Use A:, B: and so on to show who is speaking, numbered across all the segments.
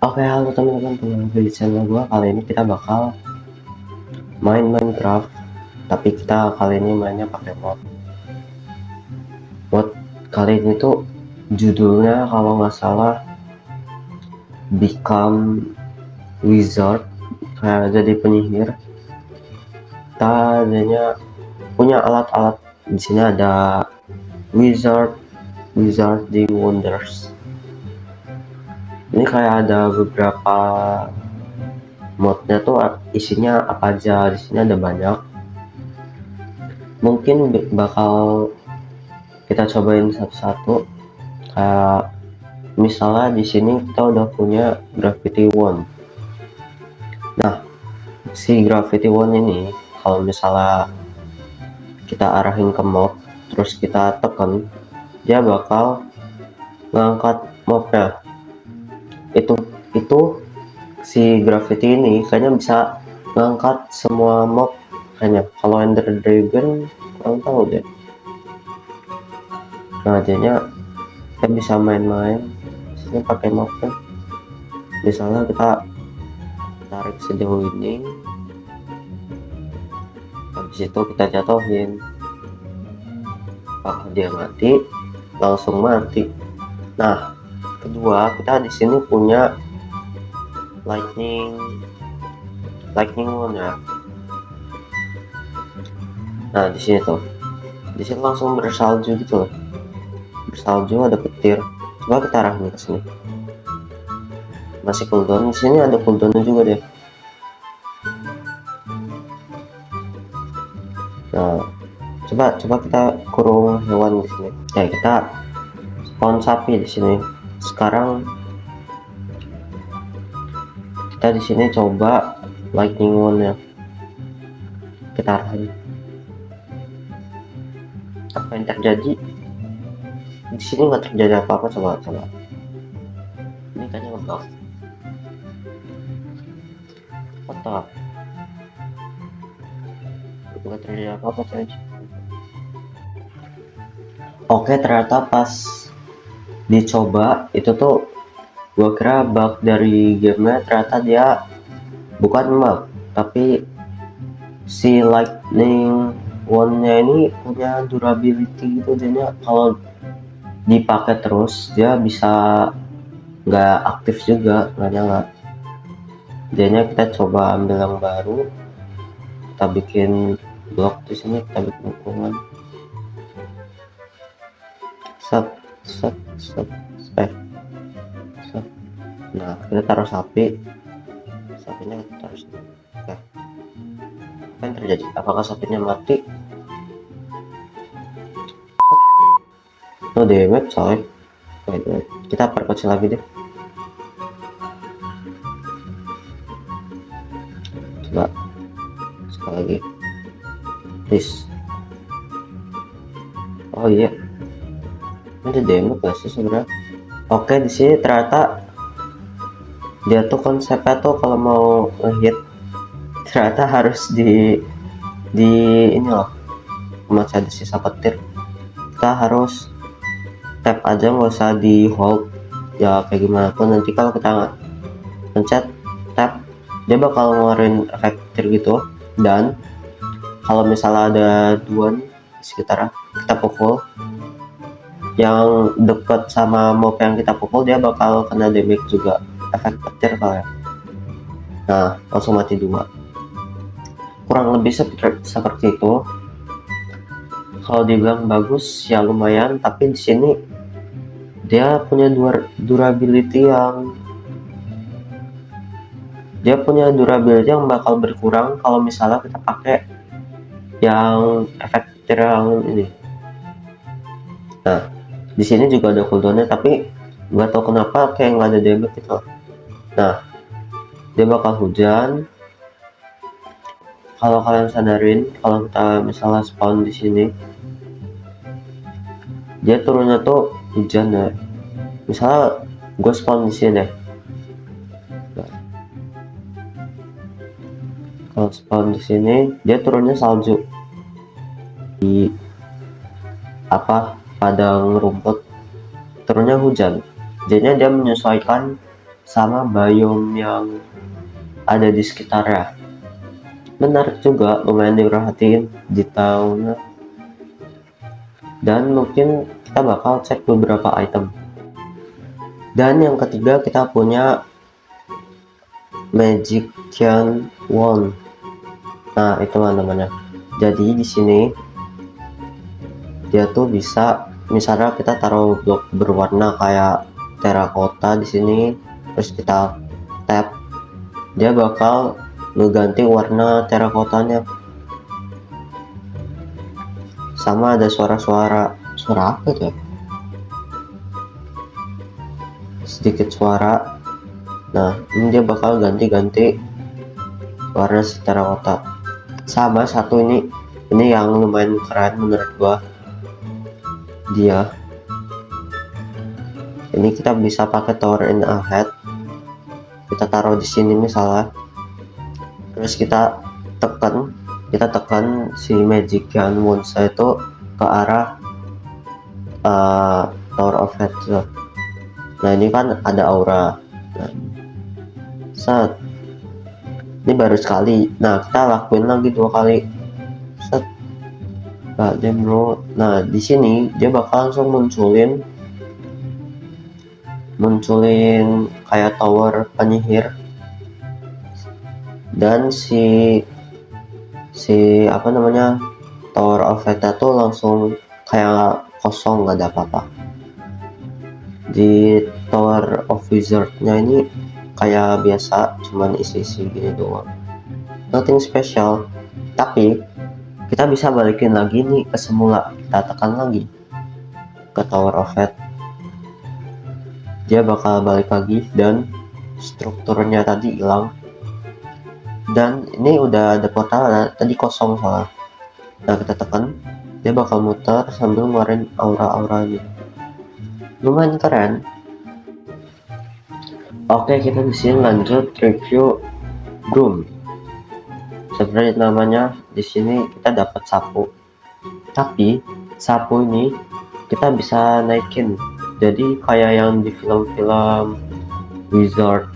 A: Oke, halo teman-teman, kembali lagi di channel gua. Kali ini kita bakal main Minecraft, tapi kita kali ini mainnya pakai mod kali ini tuh judulnya kalau nggak salah Become Wizard, kayak jadi penyihir. Kita adanya punya alat-alat. Di sini ada Wizarding Wonders. Ini kayak ada beberapa modnya tuh, isinya apa aja. Di sini ada banyak, mungkin bakal kita cobain satu-satu. Kayak misalnya di sini kita udah punya Gravity Wand. Nah, si Gravity Wand ini kalau misalnya kita arahin ke mob terus kita tekan, dia bakal ngangkat mobnya. Itu si Gravity ini kayaknya bisa ngangkat semua mob kayaknya. Kalau Ender Dragon kurang tahu deh. Nah, jadinya kita bisa main-main sini pakai mob kan. Misalnya kita tarik sejauh ini, habis itu kita jatuhin. Apakah dia mati? Langsung mati. Nah, kedua, kita di sini punya lightning wand ya. Nah, di sini tuh, di sini langsung bersalju gitu loh. Bersalju, ada petir. Coba kita arahin ke sini. Masih cooldown. Di sini ada cooldownnya juga deh. Nah, coba kita kurung hewan di sini. Ya, kita spawn sapi di sini. Sekarang kita di sini coba lightning wand ya. Kita arahin. Apa yang terjadi? Di sini nggak terjadi apa-apa. Coba. Ini kayaknya ngebug. Tetap nggak terjadi apa-apa saja. Oke, ternyata pas dicoba itu tuh gua kira bug dari gamenya, ternyata dia bukan bug, tapi si lightning wand-nya ini punya durability gitu. Jadinya kalau dipakai terus dia bisa nggak aktif juga, nggak nyala. Jadinya kita coba ambil yang baru, kita bikin blok di sini, kita bikin hukuman. Set. Nah, kita taruh sapinya kita taruh sini. Oke. Apa yang terjadi? Apakah sapinya mati? No damage coy. Wait. Kita perkecil lagi deh. Coba sekali lagi. Please. Oh iya. Ini ada damage gak sih sebenarnya? Oke, di sini ternyata dia tuh konsepnya tuh kalau mau ngehit ternyata harus di ini loh, masih ada sisa petir. Kita harus tap aja, nggak usah di hold ya. Kayak gimana pun nanti kalau kita pencet tap, dia bakal ngeluarin efek petir gitu. Dan kalau misalnya ada dua nih di sekitar, kita pukul yang deket sama mob yang kita pukul, dia bakal kena damage juga, efek petir kalian. Nah, langsung mati dua. Kurang lebih seperti itu. Kalau dibilang bagus ya lumayan, tapi di sini dia punya durability yang bakal berkurang kalau misalnya kita pakai yang efek petir yang ini. Nah, di sini juga ada cooldownnya, tapi nggak tahu kenapa kayak nggak ada damage gitu. Nah, dia bakal hujan. Kalau kalian sadarin, kalau kita misalnya spawn di sini, dia turunnya tuh hujan ya. Misalnya gue spawn di sini deh. Nah, kalau spawn di sini, dia turunnya salju di padang rumput, turunnya hujan. Jadinya dia menyesuaikan sama biome yang ada di sekitarnya. Menarik juga, lumayan diperhatiin detailnya. Dan mungkin kita bakal cek beberapa item. Dan yang ketiga kita punya Magician Wand. Nah, itu namanya. Jadi di sini dia tuh bisa, misalnya kita taruh blok berwarna kayak terakota di sini, terus kita tap, dia bakal ngeganti warna terakotanya. Sama ada suara apa tuh ya? Sedikit suara. Nah, ini dia bakal ganti warna si terakota. Sama satu ini yang lumayan keren menurut gua. Dia ini kita bisa pakai tower in a head. Kita taruh di sini misalnya, terus kita tekan si Magician Wand itu ke arah Tower of Head. Nah, ini kan ada aura. Nah, set, ini baru sekali. Nah, kita lakuin lagi 2 kali. Set, bro. Nah, di sini dia bakal langsung munculin kayak tower penyihir, dan si apa namanya, Tower of Veta tuh langsung kayak kosong, nggak ada apa-apa. Di Tower of Wizard-nya ini kayak biasa, cuman isi-isi gini doang, nothing special. Tapi kita bisa balikin lagi nih ke semula, kita tekan lagi ke Tower of Head, dia bakal balik lagi dan strukturnya tadi hilang. Dan ini udah ada portal, tadi kosong soalnya. Nah, kita tekan, dia bakal muter sambil ngeluarin aura-auranya. Lumayan keren. Oke, kita di sini lanjut review broom. Sebenarnya namanya di sini kita dapat sapu. Tapi sapu ini kita bisa naikin. Jadi kayak yang di film-film Wizard.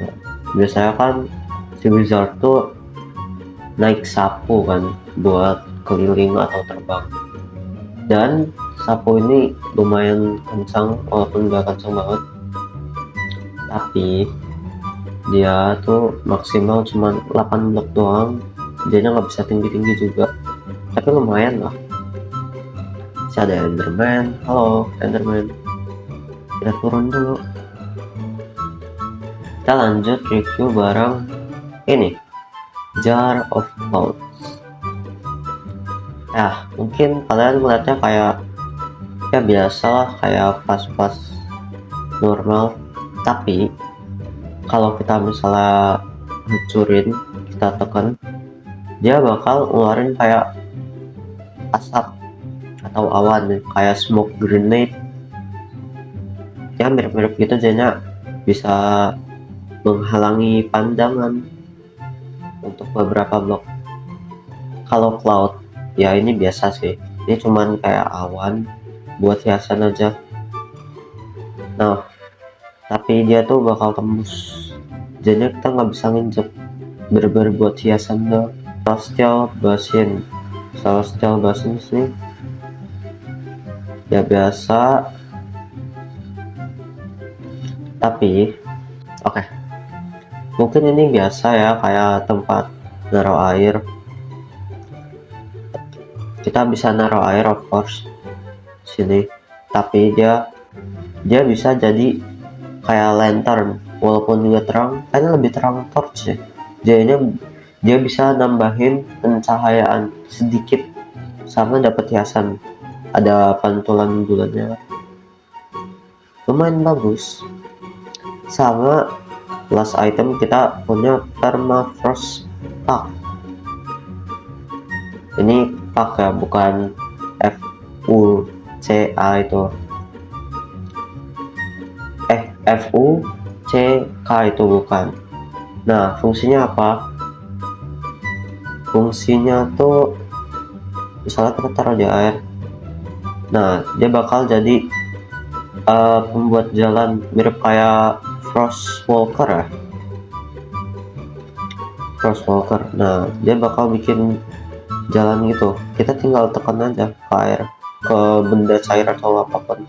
A: Nah, biasanya kan si Wizard tuh naik sapu kan buat keliling atau terbang. Dan sapu ini lumayan kencang, walaupun gak kencang banget, tapi dia tuh maksimal cuma 8 blok doang, dia nggak bisa tinggi-tinggi juga, tapi lumayan lah. Masih ada Enderman. Halo Enderman, kita turun dulu. Kita lanjut review barang ini, Jar of Clouds. Mungkin kalian melihatnya kayak ya biasa lah, kayak pas-pas normal. Tapi kalau kita misalnya hancurin, kita tekan, dia bakal ngeluarin kayak asap atau awan, kayak smoke grenade. Ya mirip-mirip gitu, jadinya bisa menghalangi pandangan untuk beberapa blok. Kalau cloud ya ini biasa sih, ini cuman kayak awan buat hiasan aja. Nah, tapi dia tuh bakal tembus, jadi kita nggak bisa nginjek, bener-bener buat hiasan doang. Celestial Basin sih ya biasa. Tapi oke, mungkin ini biasa ya, kayak tempat naruh air. Kita bisa naruh air of course sini, tapi dia bisa jadi kayak lantern, walaupun juga terang, kayaknya lebih terang torch ya. Jadinya dia bisa nambahin pencahayaan sedikit sama dapat hiasan, ada pantulan bulannya, lumayan bagus. Sama last item kita punya Permafrost Pack. Ini pack ya, bukan FUCA itu. FUCK itu bukan. Nah, fungsinya apa? Fungsinya tuh misalnya kita taruh di air, nah dia bakal jadi pembuat jalan, mirip kayak Frostwalker ya. Frostwalker. Nah, dia bakal bikin jalan gitu. Kita tinggal tekan aja ke air, ke benda cair atau apapun.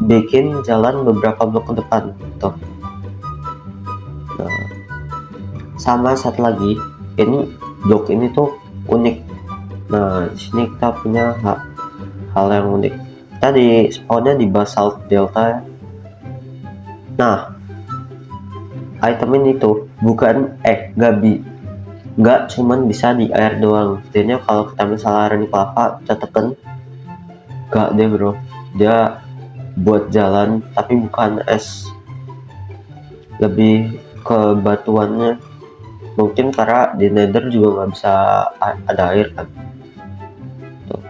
A: Bikin jalan beberapa blok ke depan. Tuh. Nah, sama satu lagi, ini blok ini tuh unik. Nah, di sini kita punya hal yang unik. Tadi spawnnya di basalt delta ya. Nah, item ini tuh bukan nggak cuman bisa di air doang. Artinya kalau kita misalnya running lava, kita tekan, nggak deh bro, dia buat jalan tapi bukan es, lebih ke batuannya. Mungkin karena di nether juga nggak bisa ada air kan. Tuh.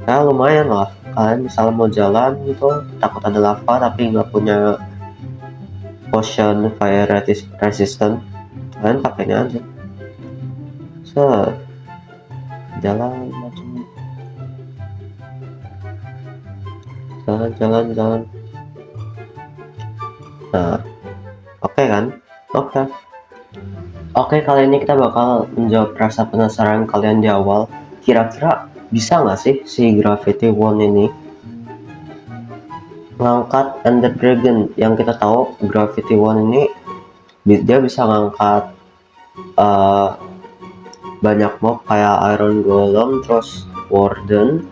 A: Nah lumayan lah, kalian misalnya mau jalan gitu takut ada lava tapi nggak punya potion fire resistant, kalian pakainya aja. Jalan macam jalan. Nah, oke kan? Oke, kali ini kita bakal menjawab rasa penasaran kalian di awal. Kira-kira bisa nggak sih si Gravity Wand ini ngangkat Ender Dragon? Yang kita tahu Gravity Wand ini dia bisa ngangkat banyak mob kayak Iron Golem, terus Warden,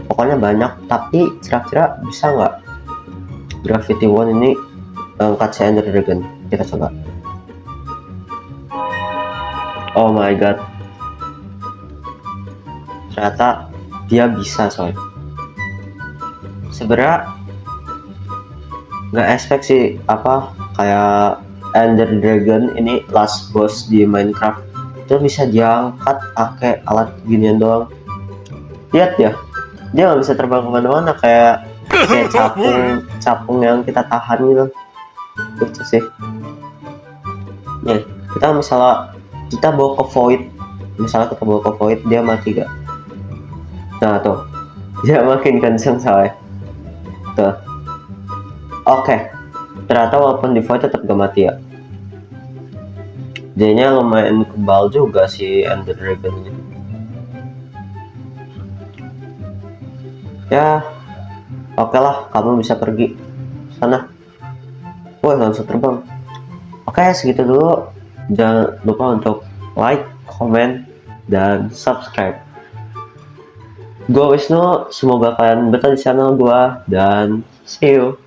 A: pokoknya banyak. Tapi kira-kira bisa nggak Gravity Wand ini ngangkat si Ender Dragon? Kita coba. Oh my god, ternyata dia bisa soy. Sebenarnya nggak expect sih apa kayak Ender Dragon ini last boss di Minecraft itu bisa diangkat pakai alat ginian doang. Lihat ya, dia nggak bisa terbang kemana-mana kayak capung yang kita tahan gitu. Itu sih. Nih, kita misalnya kita bawa ke void, dia mati gak? Nah tuh, dia makin kenceng soalnya. Tuh. Oke, ternyata walaupun di void tetap gak mati ya. Jadinya lumayan kebal juga si Ender Dragon ini. Ya, oke lah, kamu bisa pergi sana. Wah, langsung terbang. Oke, segitu dulu. Jangan lupa untuk like, comment, dan subscribe. Gue Wisnu, semoga kalian betah di channel gue, dan see you.